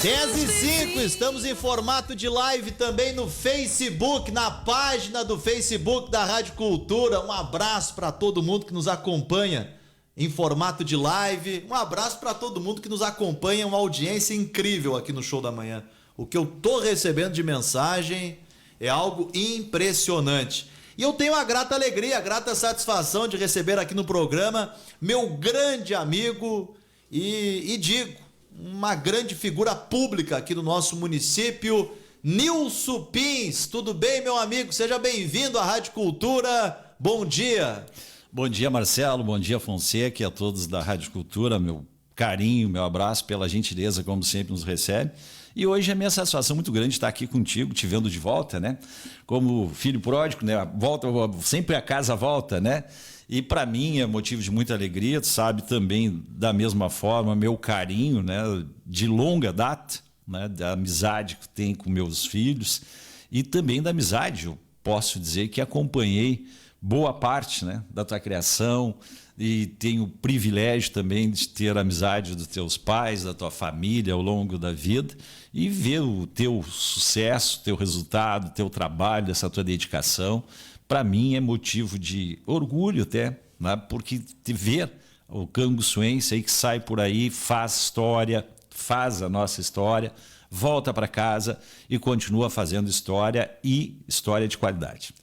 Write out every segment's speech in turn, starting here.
10h05, estamos em formato de live também no Facebook, na página do Facebook da Rádio Cultura. Um abraço para todo mundo que nos acompanha em formato de live. Um abraço para todo mundo que nos acompanha, uma audiência incrível aqui no Show da Manhã. O que eu tô recebendo de mensagem é algo impressionante. E eu tenho a grata alegria, a grata satisfação de receber aqui no programa meu grande amigo e digo, uma grande figura pública aqui no nosso município, Nilson Pins. Tudo bem, meu amigo? Seja bem-vindo à Rádio Cultura. Bom dia. Bom dia, Marcelo. Bom dia, Fonseca, e a todos da Rádio Cultura. Meu carinho, meu abraço pela gentileza, como sempre nos recebe. E hoje é minha satisfação muito grande estar aqui contigo, te vendo de volta, né? Como filho pródigo, né? Volta, sempre a casa volta, né? E para mim é motivo de muita alegria, tu sabe também da mesma forma, meu carinho, né? De longa data, né? Da amizade que tenho com meus filhos e também da amizade, eu posso dizer que acompanhei boa parte, né? Da tua criação, e tenho o privilégio também de ter a amizade dos teus pais, da tua família ao longo da vida e ver o teu sucesso, teu resultado, teu trabalho, essa tua dedicação. Para mim é motivo de orgulho até, né? Porque te ver o canguçuense aí que sai por aí, faz história, faz a nossa história, volta para casa e continua fazendo história e história de qualidade.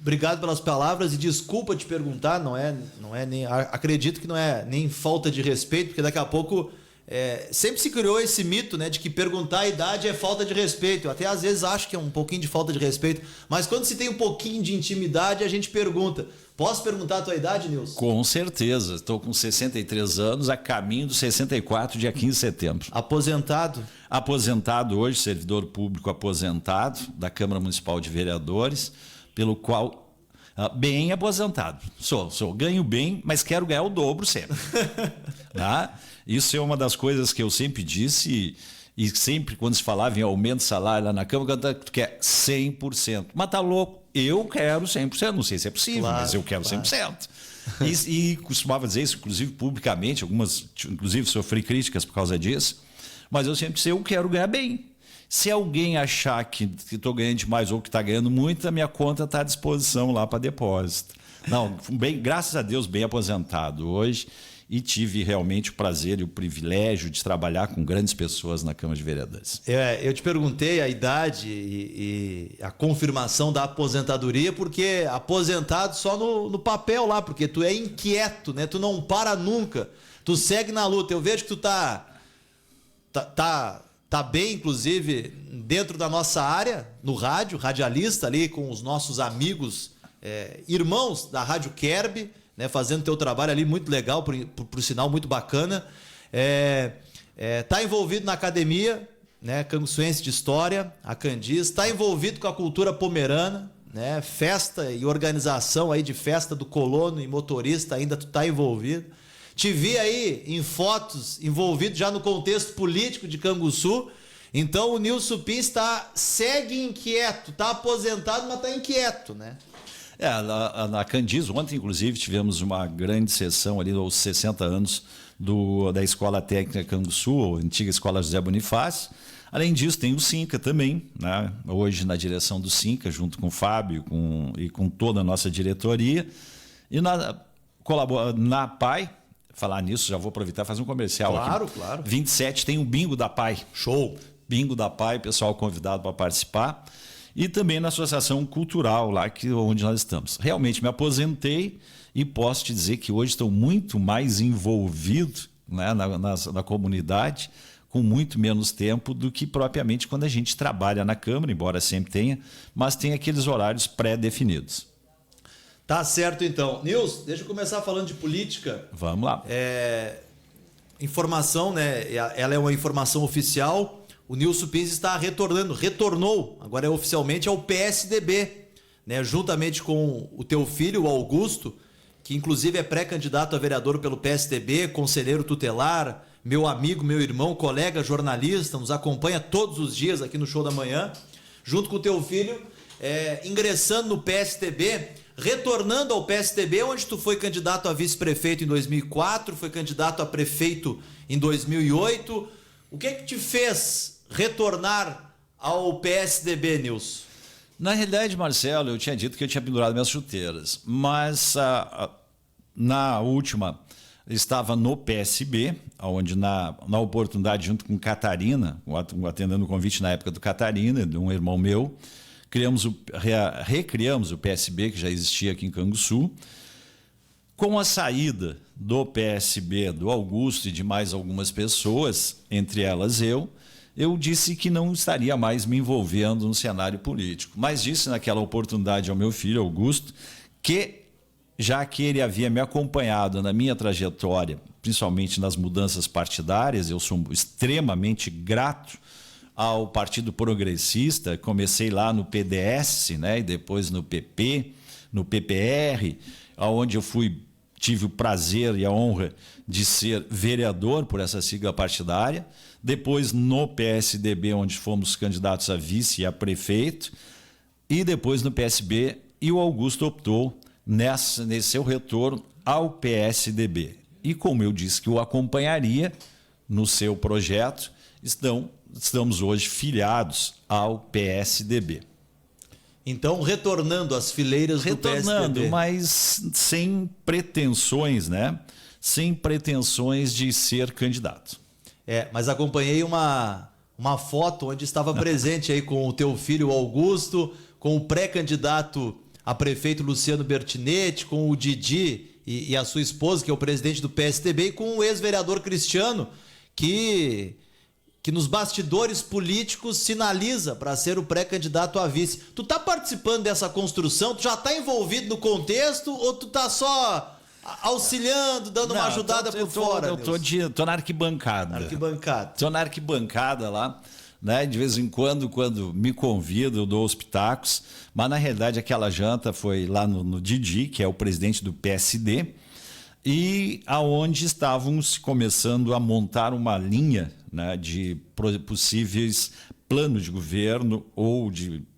Obrigado pelas palavras e desculpa te perguntar, não é nem, acredito que não é nem falta de respeito, porque daqui a pouco sempre se criou esse mito, né, de que perguntar a idade é falta de respeito. Eu até às vezes acho que é um pouquinho de falta de respeito, mas quando se tem um pouquinho de intimidade a gente pergunta. Posso perguntar a tua idade, Nilson? Com certeza, estou com 63 anos, a caminho dos 64, dia 15 de setembro. Aposentado? Aposentado hoje, servidor público aposentado da Câmara Municipal de Vereadores, pelo qual, bem aposentado, sou, ganho bem, mas quero ganhar o dobro sempre. Tá? Isso é uma das coisas que eu sempre disse e sempre quando se falava em aumento de salário lá na Câmara, tu quer 100%, mas tá louco. Eu quero 100%, não sei se é possível, claro, mas eu quero 100%. E costumava dizer isso, inclusive publicamente, inclusive sofri críticas por causa disso, mas eu sempre disse, eu quero ganhar bem. Se alguém achar que estou ganhando demais ou que está ganhando muito, a minha conta está à disposição lá para depósito. Não, bem, graças a Deus, bem aposentado hoje. E tive realmente o prazer e o privilégio de trabalhar com grandes pessoas na Câmara de Vereadores. Eu te perguntei a idade e a confirmação da aposentadoria, porque aposentado só no papel lá, porque tu é inquieto, né? Tu não para nunca, tu segue na luta. Eu vejo que tu tá bem, inclusive, dentro da nossa área, no rádio, radialista ali com os nossos amigos, irmãos da Rádio Kerb, né, fazendo teu trabalho ali muito legal, por sinal muito bacana. Tá envolvido na academia, né, canguçuense de história, a Candis, tá envolvido com a cultura pomerana, né, festa e organização aí de festa do colono e motorista, ainda tu tá envolvido. Te vi aí em fotos envolvido já no contexto político de Canguçu. Então o Nilson Pins segue inquieto, tá aposentado, mas tá inquieto, né? Na Candis, ontem, inclusive, tivemos uma grande sessão ali aos 60 anos da Escola Técnica Canguçu, a antiga Escola José Bonifácio. Além disso, tem o Sinca também, né? Hoje na direção do Sinca, junto com o Fábio e com toda a nossa diretoria. E na PAI, falar nisso, já vou aproveitar e fazer um comercial aqui. Claro. 27 tem o Bingo da PAI. Show! Bingo da PAI, pessoal convidado para participar. E também na Associação Cultural, lá onde nós estamos. Realmente me aposentei e posso te dizer que hoje estou muito mais envolvido, né, na comunidade, com muito menos tempo do que propriamente quando a gente trabalha na Câmara, embora sempre tenha, mas tem aqueles horários pré-definidos. Tá certo, então. Nilson, deixa eu começar falando de política. Vamos lá. Informação, né? Ela é uma informação oficial. O Nilson Pins retornou, agora oficialmente ao PSDB, né? Juntamente com o teu filho, o Augusto, que inclusive é pré-candidato a vereador pelo PSDB, conselheiro tutelar, meu amigo, meu irmão, colega jornalista, nos acompanha todos os dias aqui no Show da Manhã, junto com o teu filho, ingressando no PSDB, retornando ao PSDB, onde tu foi candidato a vice-prefeito em 2004, foi candidato a prefeito em 2008, O que te fez retornar ao PSDB, Nilson? Na realidade, Marcelo, eu tinha dito que eu tinha pendurado minhas chuteiras, mas na última estava no PSB, onde na oportunidade, junto com Catarina, atendendo o convite na época do Catarina, de um irmão meu, recriamos o PSB, que já existia aqui em Canguçu. Com a saída do PSB, do Augusto e de mais algumas pessoas, entre elas eu disse que não estaria mais me envolvendo no cenário político. Mas disse naquela oportunidade ao meu filho, Augusto, que, já que ele havia me acompanhado na minha trajetória, principalmente nas mudanças partidárias, eu sou extremamente grato ao Partido Progressista. Comecei lá no PDS, né, e depois no PP, no PPR, onde eu tive o prazer e a honra de ser vereador por essa sigla partidária. Depois no PSDB, onde fomos candidatos a vice e a prefeito. E depois no PSB, e o Augusto optou nesse seu retorno ao PSDB. E como eu disse que o acompanharia no seu projeto, estamos hoje filiados ao PSDB. Então, retornando às fileiras do PSDB. Mas sem pretensões, né? Sem pretensões de ser candidato. Mas acompanhei uma foto onde estava presente aí com o teu filho Augusto, com o pré-candidato a prefeito Luciano Bertinetti, com o Didi e a sua esposa, que é o presidente do PSDB, e com o ex-vereador Cristiano, que nos bastidores políticos sinaliza para ser o pré-candidato a vice. Tu tá participando dessa construção? Tu já tá envolvido no contexto ou tu tá só auxiliando, dando uma ajudada por fora? Eu tô na arquibancada. Tô na arquibancada lá, né? De vez em quando me convido, eu dou os pitacos. Mas na realidade aquela janta foi lá no Didi, que é o presidente do PSD, e aonde estávamos começando a montar uma linha, né, de possíveis planos de governo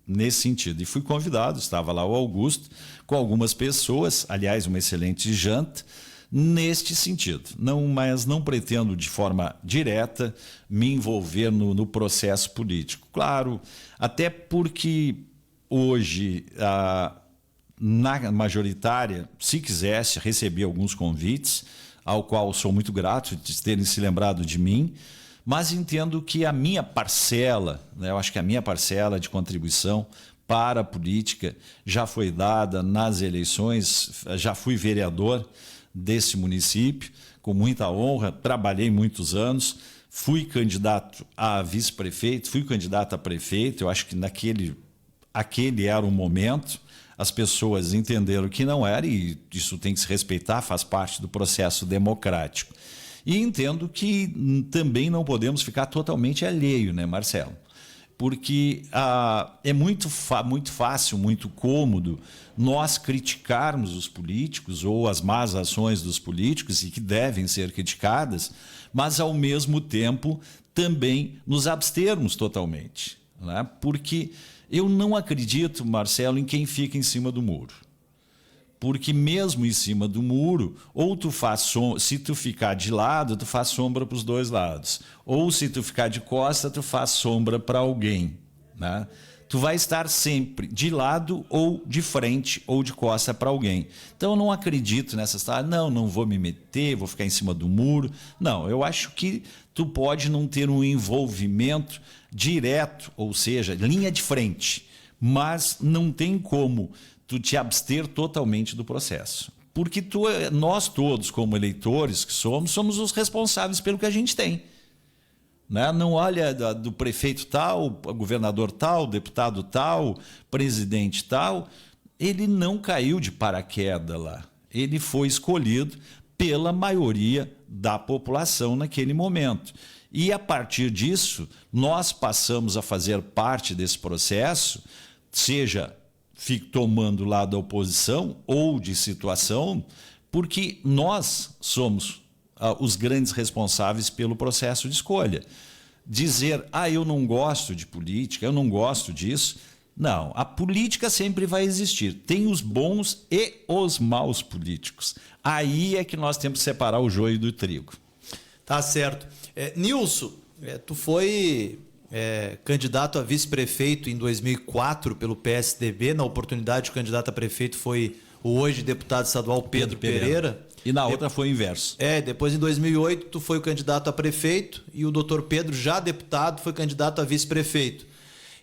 nesse sentido. E fui convidado, estava lá o Augusto, com algumas pessoas, aliás, uma excelente janta, neste sentido. Mas não pretendo de forma direta me envolver no processo político. Claro, até porque hoje, na majoritária, se quisesse, recebi alguns convites, ao qual sou muito grato de terem se lembrado de mim, mas entendo que a minha parcela, né, eu acho que a minha parcela de contribuição para a política já foi dada nas eleições. Já fui vereador desse município, com muita honra, trabalhei muitos anos, fui candidato a vice-prefeito, fui candidato a prefeito. Eu acho que aquele era o momento. As pessoas entenderam que não era, e isso tem que se respeitar, faz parte do processo democrático. E entendo que também não podemos ficar totalmente alheio, né, Marcelo? Porque é muito fácil, muito cômodo nós criticarmos os políticos ou as más ações dos políticos, e que devem ser criticadas, mas ao mesmo tempo também nos abstermos totalmente, né? Porque eu não acredito, Marcelo, em quem fica em cima do muro. Porque mesmo em cima do muro, ou se tu ficar de lado, tu faz sombra para os dois lados. Ou se tu ficar de costa, tu faz sombra para alguém, né? Tu vai estar sempre de lado ou de frente ou de costa para alguém. Então eu não acredito nessa história, não vou me meter, vou ficar em cima do muro. Não, eu acho que tu pode não ter um envolvimento direto, ou seja, linha de frente, mas não tem como tu te abster totalmente do processo. Porque nós todos, como eleitores que somos os responsáveis pelo que a gente tem. Né? Não olha do prefeito tal, governador tal, deputado tal, presidente tal. Ele não caiu de paraquedas lá. Ele foi escolhido pela maioria da população naquele momento. E a partir disso, nós passamos a fazer parte desse processo, seja tomando o lado da oposição ou de situação, porque nós somos os grandes responsáveis pelo processo de escolha. Dizer, eu não gosto de política, eu não gosto disso. Não, a política sempre vai existir. Tem os bons e os maus políticos. Aí é que nós temos que separar o joio do trigo. Tá certo. Nilson, Tu foi candidato a vice-prefeito em 2004 pelo PSDB. Na oportunidade, o candidato a prefeito foi o hoje deputado estadual Pedro Pereira. E na outra foi o inverso. Depois em 2008 tu foi o candidato a prefeito e o doutor Pedro, já deputado, foi candidato a vice-prefeito.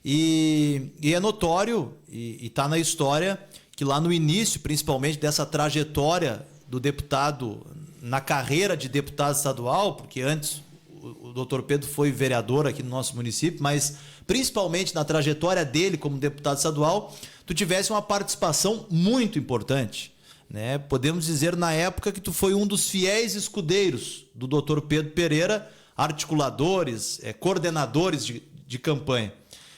E é notório, e está na história, que lá no início, principalmente dessa trajetória do deputado na carreira de deputado estadual, porque antes o doutor Pedro foi vereador aqui no nosso município, mas principalmente na trajetória dele como deputado estadual, tu tivesse uma participação muito importante, né? Podemos dizer na época que tu foi um dos fiéis escudeiros do doutor Pedro Pereira, articuladores, coordenadores de campanha.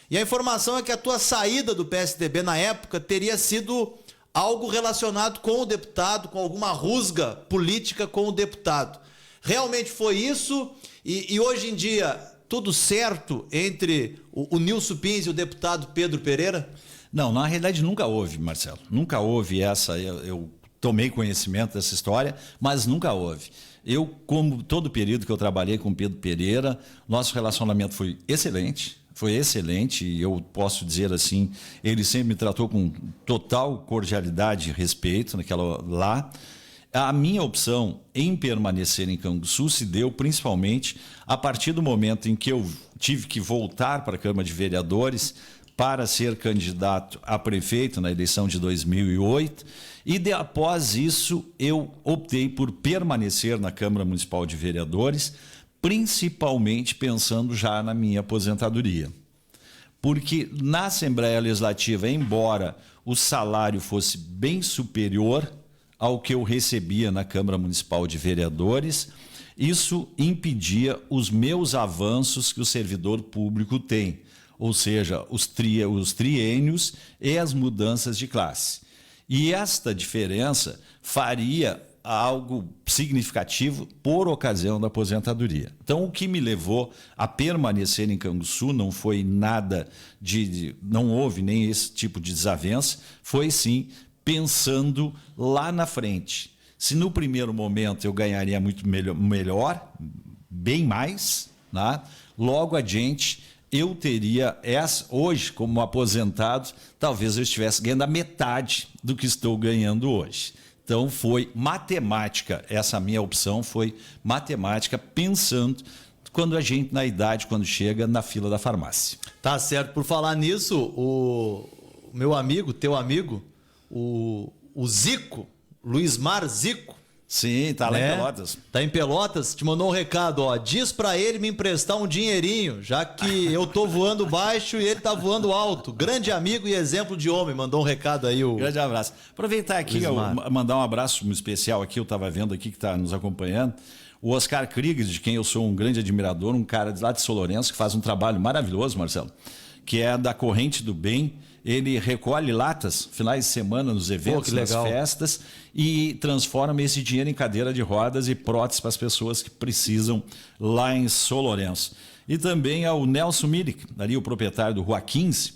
E a informação é que a tua saída do PSDB na época teria sido algo relacionado com o deputado, com alguma rusga política com o deputado. Realmente foi isso? E hoje em dia, tudo certo entre o Nilson Pins e o deputado Pedro Pereira? Não, na realidade nunca houve, Marcelo. Nunca houve essa. Eu tomei conhecimento dessa história, mas nunca houve. Eu, como todo período que eu trabalhei com Pedro Pereira, nosso relacionamento foi excelente. Foi excelente e eu posso dizer assim, ele sempre me tratou com total cordialidade e respeito naquela lá. A minha opção em permanecer em Canguçu se deu principalmente a partir do momento em que eu tive que voltar para a Câmara de Vereadores para ser candidato a prefeito na eleição de 2008 e após isso eu optei por permanecer na Câmara Municipal de Vereadores, principalmente pensando já na minha aposentadoria. Porque na Assembleia Legislativa, embora o salário fosse bem superior ao que eu recebia na Câmara Municipal de Vereadores, isso impedia os meus avanços que o servidor público tem, ou seja, os triênios e as mudanças de classe. E esta diferença faria algo significativo por ocasião da aposentadoria. Então, o que me levou a permanecer em Canguçu não foi nada não houve nem esse tipo de desavença, foi sim pensando lá na frente. Se no primeiro momento eu ganharia muito melhor, bem mais, né? Logo adiante eu teria, hoje como aposentado, talvez eu estivesse ganhando a metade do que estou ganhando hoje. Então foi matemática, essa minha opção foi matemática, pensando quando a gente, na idade, quando chega na fila da farmácia. Tá certo. Por falar nisso, o meu amigo, teu amigo, o Zico, Luizmar Zico. Sim, tá lá em Pelotas. Tá em Pelotas, te mandou um recado, ó. Diz pra ele me emprestar um dinheirinho, já que eu tô voando baixo e ele tá voando alto. Grande amigo e exemplo de homem, mandou um recado aí. Grande abraço. Aproveitar aqui, mandar um abraço especial aqui, eu tava vendo aqui que tá nos acompanhando. O Oscar Krieger, de quem eu sou um grande admirador, um cara lá de São Lourenço, que faz um trabalho maravilhoso, Marcelo, que é da Corrente do Bem. Ele recolhe latas, finais de semana, nos eventos, nas festas, e transforma esse dinheiro em cadeira de rodas e próteses para as pessoas que precisam lá em São Lourenço. E também ao Nelson Milik, ali o proprietário do Rua 15,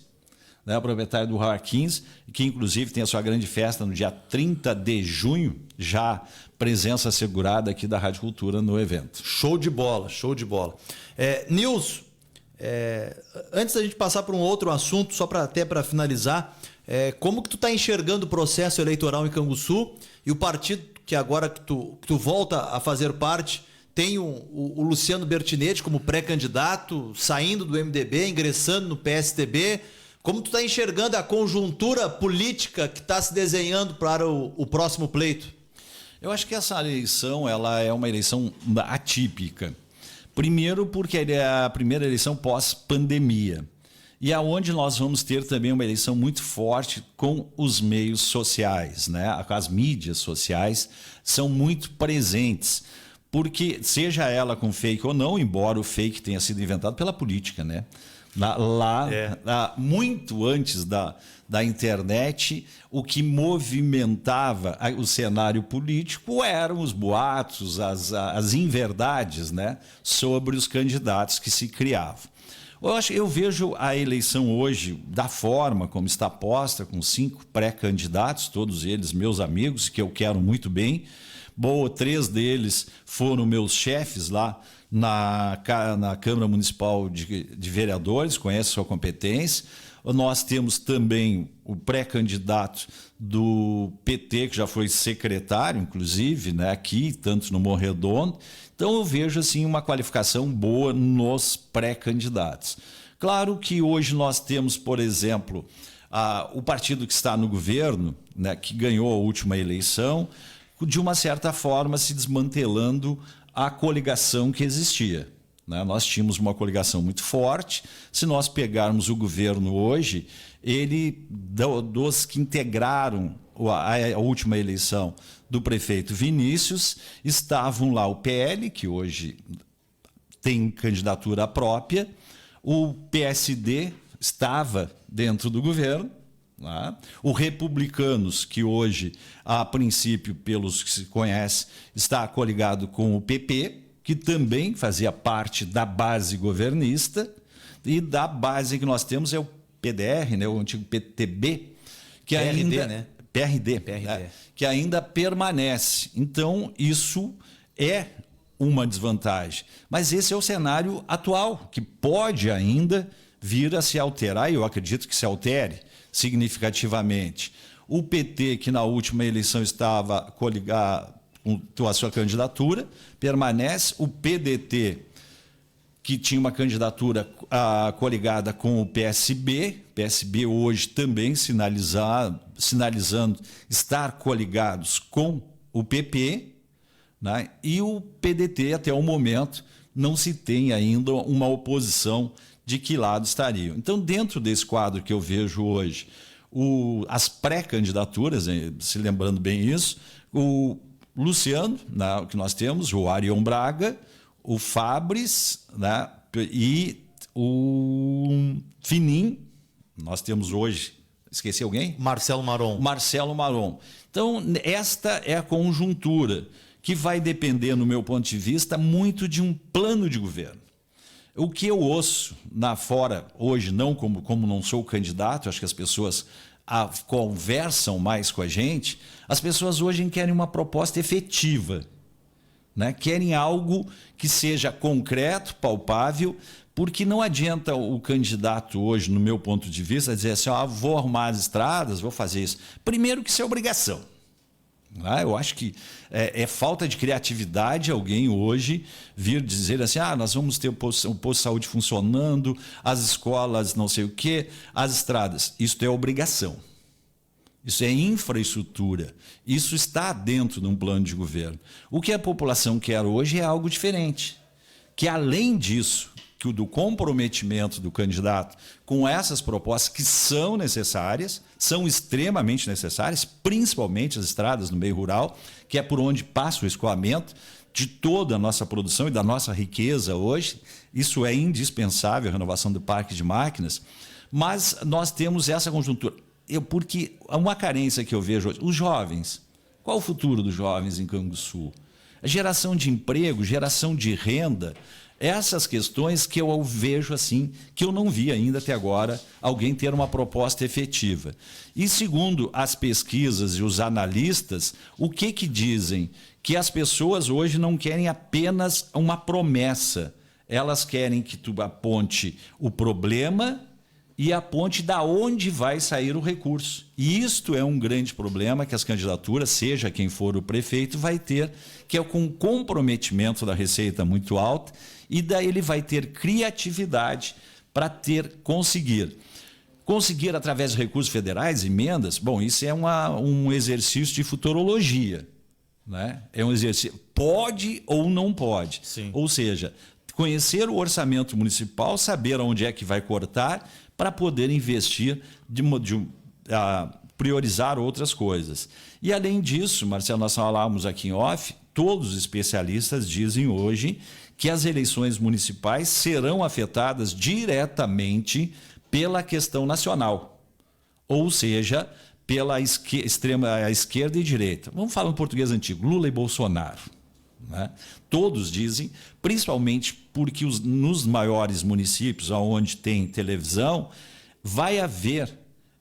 né, o proprietário do Rua 15, que inclusive tem a sua grande festa no dia 30 de junho, já presença assegurada aqui da Rádio Cultura no evento. Show de bola, show de bola. Nilson, antes da gente passar para um outro assunto, só até para finalizar, como que tu está enxergando o processo eleitoral em Canguçu e o partido que agora que tu volta a fazer parte, tem o Luciano Bertinetti como pré-candidato, saindo do MDB, ingressando no PSDB. Como tu está enxergando a conjuntura política que está se desenhando para o próximo pleito? Eu acho que essa eleição ela é uma eleição atípica. Primeiro porque é a primeira eleição pós-pandemia e aonde nós vamos ter também uma eleição muito forte com os meios sociais, né? As mídias sociais são muito presentes, porque seja ela com fake ou não, embora o fake tenha sido inventado pela política, né? Muito antes da internet, o que movimentava o cenário político eram os boatos, as inverdades, né, sobre os candidatos que se criavam. Eu vejo a eleição hoje da forma como está posta, com 5 pré-candidatos, todos eles meus amigos, que eu quero muito bem. 3 deles foram meus chefes lá na Câmara Municipal de Vereadores, conhece sua competência. Nós temos também o pré-candidato do PT, que já foi secretário, inclusive, né, aqui, tanto no Morro Redondo. Então eu vejo assim, uma qualificação boa nos pré-candidatos. Claro que hoje nós temos, por exemplo, o partido que está no governo, né, que ganhou a última eleição, de uma certa forma se desmantelando a coligação que existia. Nós tínhamos uma coligação muito forte. Se nós pegarmos o governo hoje, ele, dos que integraram a última eleição do prefeito Vinícius, estavam lá o PL, que hoje tem candidatura própria, o PSD estava dentro do governo, o Republicanos, que hoje, a princípio, pelos que se conhece, está coligado com o PP, que também fazia parte da base governista, e da base que nós temos é o PDR, né, o antigo PTB, que PRD, ainda, né? PRD. Que ainda permanece. Então, isso é uma desvantagem. Mas esse é o cenário atual, que pode ainda vir a se alterar, e eu acredito que se altere significativamente. O PT, que na última eleição estava coligado com a sua candidatura, permanece. O PDT, que tinha uma candidatura coligada com o PSB hoje também sinalizando estar coligados com o PP, né? E o PDT, até o momento, não se tem ainda uma oposição de que lado estariam. Então, dentro desse quadro que eu vejo hoje, as pré-candidaturas, se lembrando bem isso, o Luciano, né, que nós temos, o Arion Braga, o Fabris, né, e o Finim, nós temos hoje, esqueci alguém? Marcelo Maron. Então, esta é a conjuntura que vai depender, no meu ponto de vista, muito de um plano de governo. O que eu ouço fora hoje, não como não sou candidato, acho que as pessoas conversam mais com a gente, as pessoas hoje querem uma proposta efetiva, né? Querem algo que seja concreto, palpável, porque não adianta o candidato hoje, no meu ponto de vista, dizer assim, vou arrumar as estradas, vou fazer isso. Primeiro que isso é obrigação. Eu acho que é falta de criatividade alguém hoje vir dizer assim, nós vamos ter o posto de saúde funcionando, as escolas não sei o quê, as estradas. Isso é obrigação. Isso é infraestrutura. Isso está dentro de um plano de governo. O que a população quer hoje é algo diferente. Que além disso, do comprometimento do candidato com essas propostas que são necessárias, são extremamente necessárias, principalmente as estradas no meio rural, que é por onde passa o escoamento de toda a nossa produção e da nossa riqueza hoje. Isso é indispensável, a renovação do parque de máquinas, mas nós temos essa conjuntura. Porque uma carência que eu vejo hoje, os jovens, qual o futuro dos jovens em Canguçu? A geração de emprego, geração de renda, essas questões que eu vejo assim, que eu não vi ainda até agora alguém ter uma proposta efetiva. E segundo as pesquisas e os analistas, o que dizem? Que as pessoas hoje não querem apenas uma promessa, elas querem que tu aponte o problema e aponte da onde vai sair o recurso. E isto é um grande problema que as candidaturas, seja quem for o prefeito, vai ter, que é com comprometimento da receita muito alta, e daí ele vai ter criatividade para conseguir através de recursos federais, emendas. Bom, isso é um exercício de futurologia, né? É um exercício, pode ou não pode. Sim. Ou seja, conhecer o orçamento municipal, saber onde é que vai cortar, para poder investir, priorizar outras coisas. E além disso, Marcelo, nós falávamos aqui em off, todos os especialistas dizem hoje que as eleições municipais serão afetadas diretamente pela questão nacional, ou seja, pela extrema esquerda e direita. Vamos falar em português antigo, Lula e Bolsonaro. Né? Todos dizem, principalmente porque nos maiores municípios, onde tem televisão, vai haver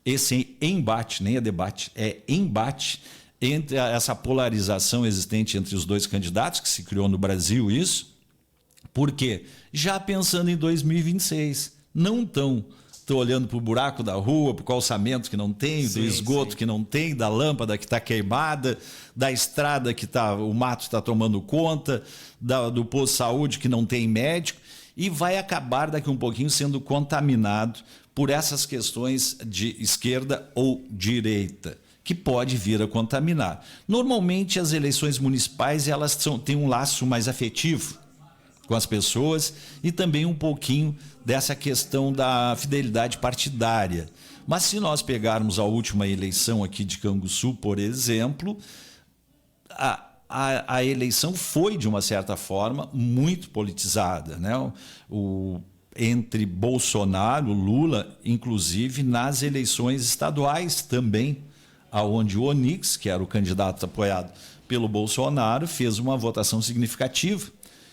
esse embate, nem é debate, é embate entre essa polarização existente entre os dois candidatos, que se criou no Brasil isso, Por quê? Já pensando em 2026, não tão olhando para o buraco da rua, para o calçamento que não tem, do esgoto que não tem, da lâmpada que está queimada, da estrada que o mato está tomando conta, do posto de saúde que não tem médico, e vai acabar daqui um pouquinho sendo contaminado por essas questões de esquerda ou direita, que pode vir a contaminar. Normalmente as eleições municipais elas têm um laço mais afetivo com as pessoas e também um pouquinho dessa questão da fidelidade partidária. Mas se nós pegarmos a última eleição aqui de Canguçu, por exemplo, a eleição foi, de uma certa forma, muito politizada, né? Entre Bolsonaro, Lula, inclusive nas eleições estaduais também, onde o Onyx, que era o candidato apoiado pelo Bolsonaro, fez uma votação significativa,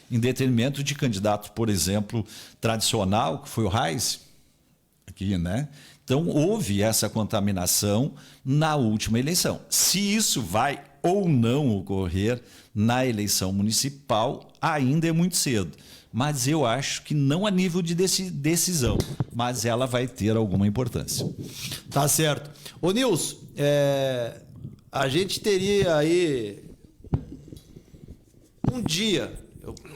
em detrimento de candidato, por exemplo, tradicional, que foi o Reis, aqui, né? Então, houve essa contaminação na última eleição. Se isso vai ou não ocorrer na eleição municipal, ainda é muito cedo. Mas eu acho que não a nível de decisão, mas ela vai ter alguma importância. Tá certo. Ô Nilson, a gente teria aí um dia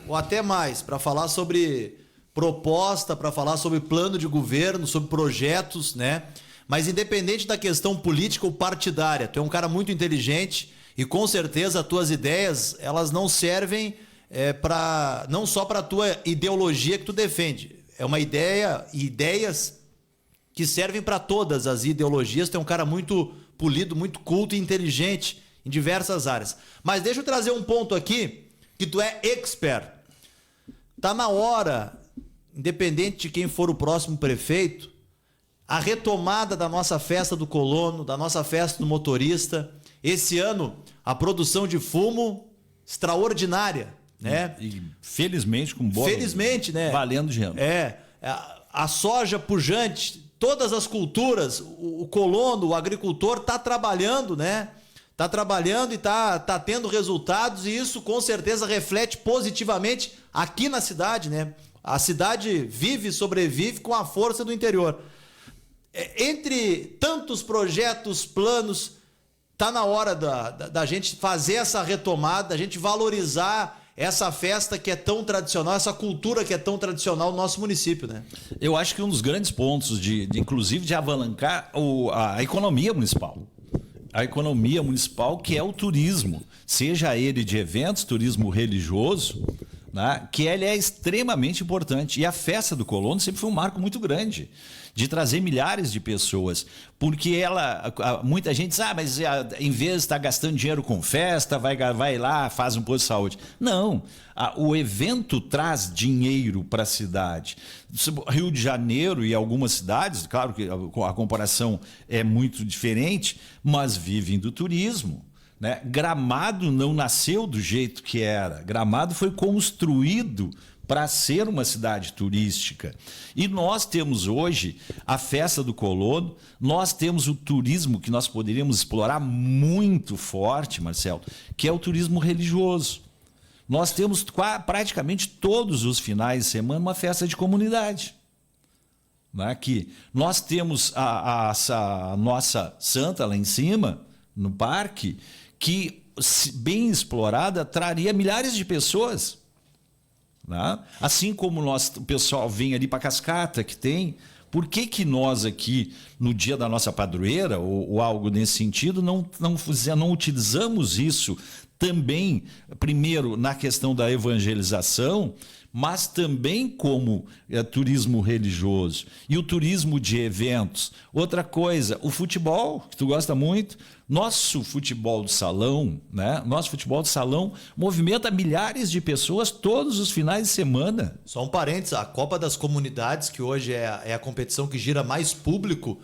ou até mais, para falar sobre proposta, para falar sobre plano de governo, sobre projetos, né? Mas independente da questão política ou partidária, tu é um cara muito inteligente e com certeza as tuas ideias, elas não servem não só para a tua ideologia que tu defende. É uma ideias que servem para todas as ideologias. Tu é um cara muito polido, muito culto e inteligente em diversas áreas. Mas deixa eu trazer um ponto aqui que tu é expert. Tá na hora, independente de quem for o próximo prefeito, a retomada da nossa festa do colono, da nossa festa do motorista. Esse ano, a produção de fumo extraordinária, né? E felizmente com boa... Felizmente, né? Valendo dinheiro. A soja pujante, todas as culturas, o colono, o agricultor tá trabalhando, né? Tá trabalhando e tá tendo resultados, e isso com certeza reflete positivamente aqui na cidade, né? A cidade vive e sobrevive com a força do interior. Entre tantos projetos, planos, tá na hora da gente fazer essa retomada, da gente valorizar essa festa que é tão tradicional, essa cultura que é tão tradicional no nosso município, né? Eu acho que um dos grandes pontos, inclusive, de alavancar a economia municipal. A economia municipal, que é o turismo, seja ele de eventos, turismo religioso, né, que ele é extremamente importante. E a festa do colono sempre foi um marco muito grande, de trazer milhares de pessoas, porque muita gente diz, mas em vez de estar gastando dinheiro com festa, vai lá, faz um posto de saúde. Não, o evento traz dinheiro para a cidade. Rio de Janeiro e algumas cidades, claro que a comparação é muito diferente, mas vivem do turismo, né? Gramado não nasceu do jeito que era, Gramado foi construído para ser uma cidade turística. E nós temos hoje a festa do colono, nós temos o turismo que nós poderíamos explorar muito forte, Marcelo, que é o turismo religioso. Nós temos praticamente todos os finais de semana uma festa de comunidade. Aqui. Nós temos a nossa santa lá em cima, no parque, que, bem explorada, traria milhares de pessoas. Assim como o pessoal vem ali para Cascata, que tem, por que nós aqui, no dia da nossa padroeira, ou algo nesse sentido, não utilizamos isso também, primeiro, na questão da evangelização, mas também como turismo religioso e o turismo de eventos. Outra coisa, o futebol, que tu gosta muito, nosso futebol de salão, né? Nosso futebol de salão movimenta milhares de pessoas todos os finais de semana. Só um parênteses, a Copa das Comunidades, que hoje é a competição que gira mais público,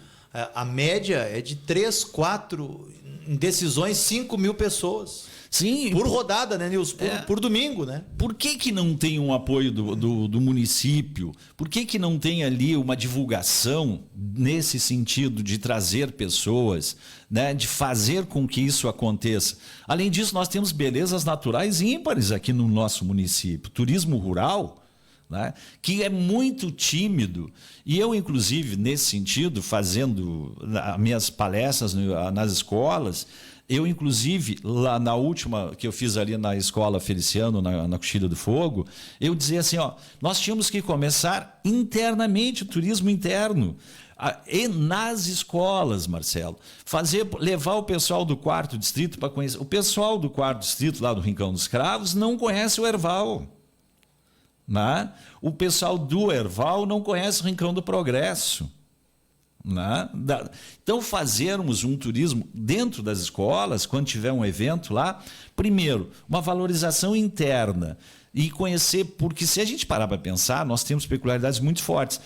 a média é de 3, 4, em decisões, 5 mil pessoas. Sim. Por rodada, né, Nilson? Por domingo, né? Por que não tem um apoio do município? Por que não tem ali uma divulgação nesse sentido de trazer pessoas, né, de fazer com que isso aconteça? Além disso, nós temos belezas naturais ímpares aqui no nosso município. Turismo rural, né? Que é muito tímido. E eu, inclusive, nesse sentido, fazendo as minhas palestras nas escolas, eu, inclusive, lá na última que eu fiz ali na Escola Feliciano, na Coxilha do Fogo, eu dizia assim, ó, nós tínhamos que começar internamente o turismo interno. E nas escolas, Marcelo, levar o pessoal do 4º distrito para conhecer. O pessoal do 4º distrito, lá do Rincão dos Cravos, não conhece o Herval. Né? O pessoal do Herval não conhece o Rincão do Progresso. Né? Então, fazermos um turismo dentro das escolas, quando tiver um evento lá, primeiro, uma valorização interna e conhecer, porque se a gente parar para pensar, nós temos peculiaridades muito fortes.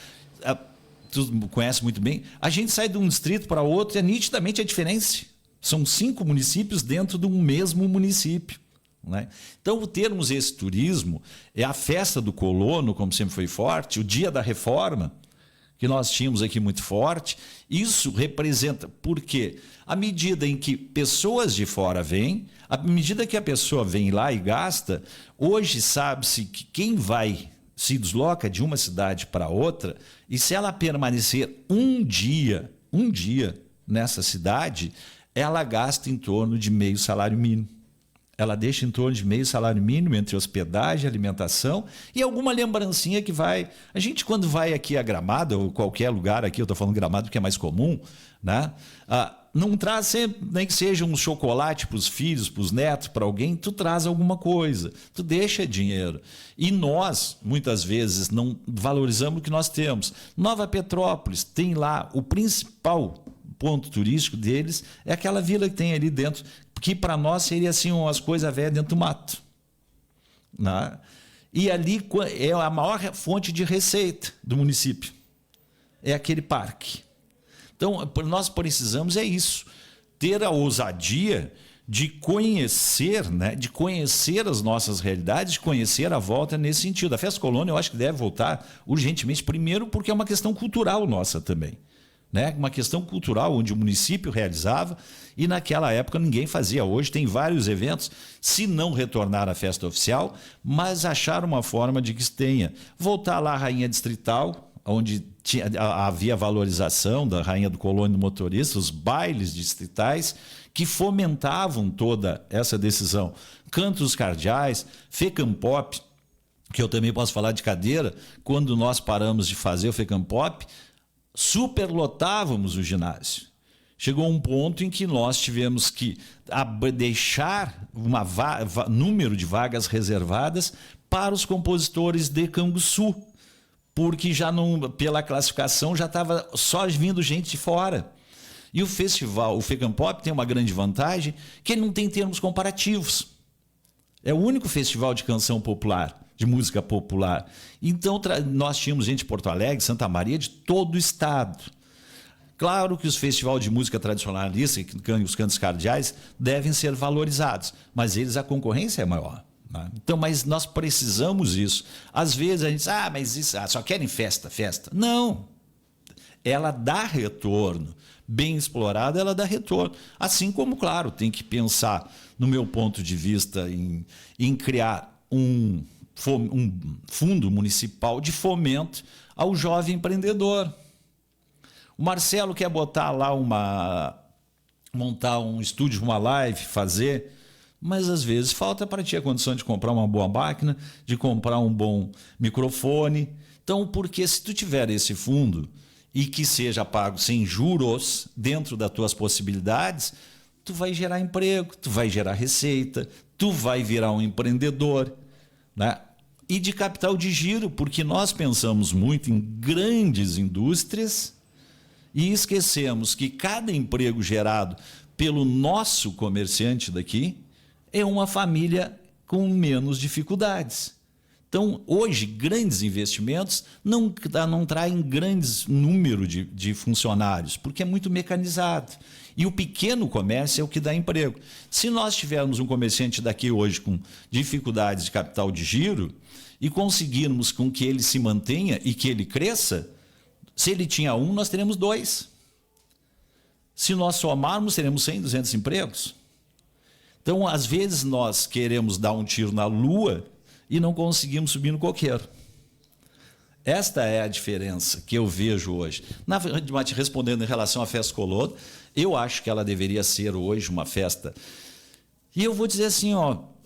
Tu conhece muito bem, a gente sai de um distrito para outro e nitidamente a diferença. São 5 municípios dentro de um mesmo município. Né? Então, termos esse turismo, é a festa do colono, como sempre foi forte, o dia da reforma, que nós tínhamos aqui muito forte, isso representa, porque à medida em que pessoas de fora vêm, à medida que a pessoa vem lá e gasta, hoje sabe-se que quem se desloca de uma cidade para outra, e se ela permanecer um dia nessa cidade, ela gasta em torno de meio salário mínimo. Ela deixa em torno de meio salário mínimo entre hospedagem, alimentação e alguma lembrancinha que vai. A gente, quando vai aqui a Gramado, ou qualquer lugar aqui, eu estou falando Gramado porque é mais comum, né? Não traz sempre, nem que seja um chocolate para os filhos, para os netos, para alguém, tu traz alguma coisa, tu deixa dinheiro. E nós, muitas vezes, não valorizamos o que nós temos. Nova Petrópolis tem lá o principal ponto turístico deles, é aquela vila que tem ali dentro, que para nós seria assim umas coisas velhas dentro do mato. Né? E ali é a maior fonte de receita do município. É aquele parque. Então, nós precisamos isso, ter a ousadia de conhecer, né? De conhecer as nossas realidades, de conhecer a volta nesse sentido. A Festa Colônia eu acho que deve voltar urgentemente, primeiro porque é uma questão cultural nossa também. Né? Uma questão cultural onde o município realizava e naquela época ninguém fazia. Hoje tem vários eventos, se não retornar à festa oficial, mas achar uma forma de que se tenha. Voltar lá à Rainha Distrital, onde havia valorização da Rainha do Colônia do Motorista, os bailes distritais que fomentavam toda essa decisão. Cantos cardeais, Fecampop, que eu também posso falar de cadeira, quando nós paramos de fazer o Fecampop, superlotávamos o ginásio. Chegou um ponto em que nós tivemos que deixar número de vagas reservadas para os compositores de Canguçu, porque já não, pela classificação já estava só vindo gente de fora. E o festival, o Fecampop, tem uma grande vantagem, que ele não tem termos comparativos. É o único festival de canção popular, de música popular. Então, nós tínhamos gente de Porto Alegre, Santa Maria, de todo o estado. Claro que os festivais de música tradicionalista, os cantos cardeais, devem ser valorizados, mas a concorrência é maior. Né? Então, mas nós precisamos isso. Às vezes a gente diz, mas isso, só querem festa. Não. Ela dá retorno. Bem explorada, ela dá retorno. Assim como, claro, tem que pensar, no meu ponto de vista, em criar um fundo municipal de fomento ao jovem empreendedor. O Marcelo quer botar lá montar um estúdio, uma live, fazer, mas às vezes falta para ti a condição de comprar uma boa máquina, de comprar um bom microfone. Então, porque se tu tiver esse fundo e que seja pago sem juros dentro das tuas possibilidades, tu vai gerar emprego, tu vai gerar receita, tu vai virar um empreendedor, né? E de capital de giro, porque nós pensamos muito em grandes indústrias e esquecemos que cada emprego gerado pelo nosso comerciante daqui é uma família com menos dificuldades. Então, hoje, grandes investimentos não traem grandes número de funcionários, porque é muito mecanizado. E o pequeno comércio é o que dá emprego. Se nós tivermos um comerciante daqui hoje com dificuldades de capital de giro e conseguirmos com que ele se mantenha e que ele cresça, se ele tinha 1, nós teremos 2. Se nós somarmos, teremos 100, 200 empregos. Então, às vezes, nós queremos dar um tiro na lua e não conseguimos subir no coqueiro. Esta é a diferença que eu vejo hoje. Na verdade, respondendo em relação à festa Colono, eu acho que ela deveria ser hoje uma festa. E eu vou dizer assim,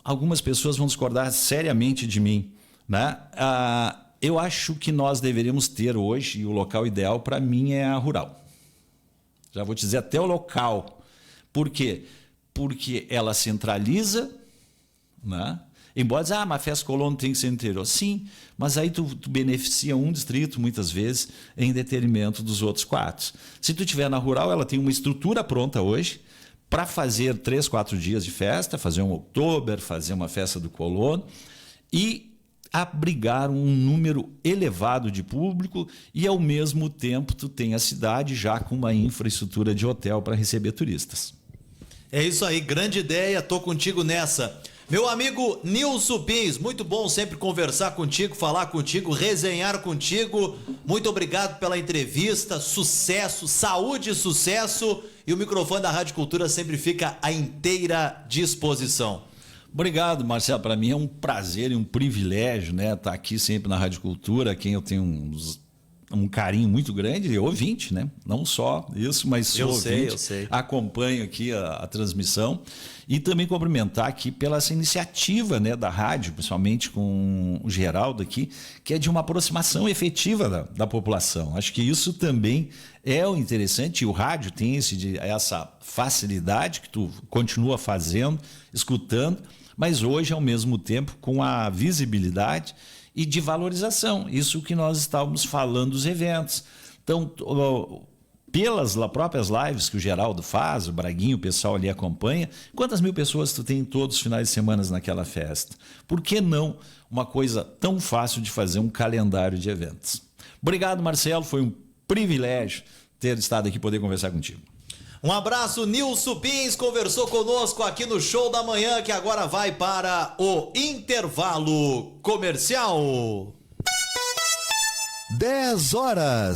algumas pessoas vão discordar seriamente de mim, né? Eu acho que nós deveríamos ter hoje, e o local ideal para mim é a Rural. Já vou te dizer até o local. Por quê? Porque ela centraliza, né? Embora dizer, mas a festa Colono tem que ser no interior. Sim, mas aí tu beneficia um distrito, muitas vezes, em detrimento dos outros 4. Se tu estiver na Rural, ela tem uma estrutura pronta hoje para fazer 3, 4 dias de festa, fazer um outubro, fazer uma festa do Colono e abrigar um número elevado de público e, ao mesmo tempo, tu tem a cidade já com uma infraestrutura de hotel para receber turistas. É isso aí, grande ideia, tô contigo nessa. Meu amigo Nilson Pins, muito bom sempre conversar contigo, falar contigo, resenhar contigo. Muito obrigado pela entrevista, sucesso, saúde e sucesso. E o microfone da Rádio Cultura sempre fica à inteira disposição. Obrigado, Marcelo. Para mim é um prazer e um privilégio, né, estar aqui sempre na Rádio Cultura, a quem eu tenho um carinho muito grande, ouvinte, né? Não só isso, mas sou ouvinte. Eu sei. Acompanho aqui a transmissão e também cumprimentar aqui pela essa iniciativa, né, da rádio, principalmente com o Geraldo aqui, que é de uma aproximação efetiva da população. Acho que isso também é o interessante, e o rádio tem essa facilidade que tu continua fazendo, escutando, mas hoje, ao mesmo tempo, com a visibilidade e de valorização. Isso que nós estávamos falando dos eventos. Então, pelas próprias lives que o Geraldo faz, o Braguinho, o pessoal ali acompanha, quantas mil pessoas tu tem todos os finais de semana naquela festa? Por que não uma coisa tão fácil de fazer, um calendário de eventos? Obrigado, Marcelo, foi um privilégio ter estado aqui e poder conversar contigo. Um abraço, Nilson Pins conversou conosco aqui no Show da Manhã, que agora vai para o intervalo comercial. 10 horas.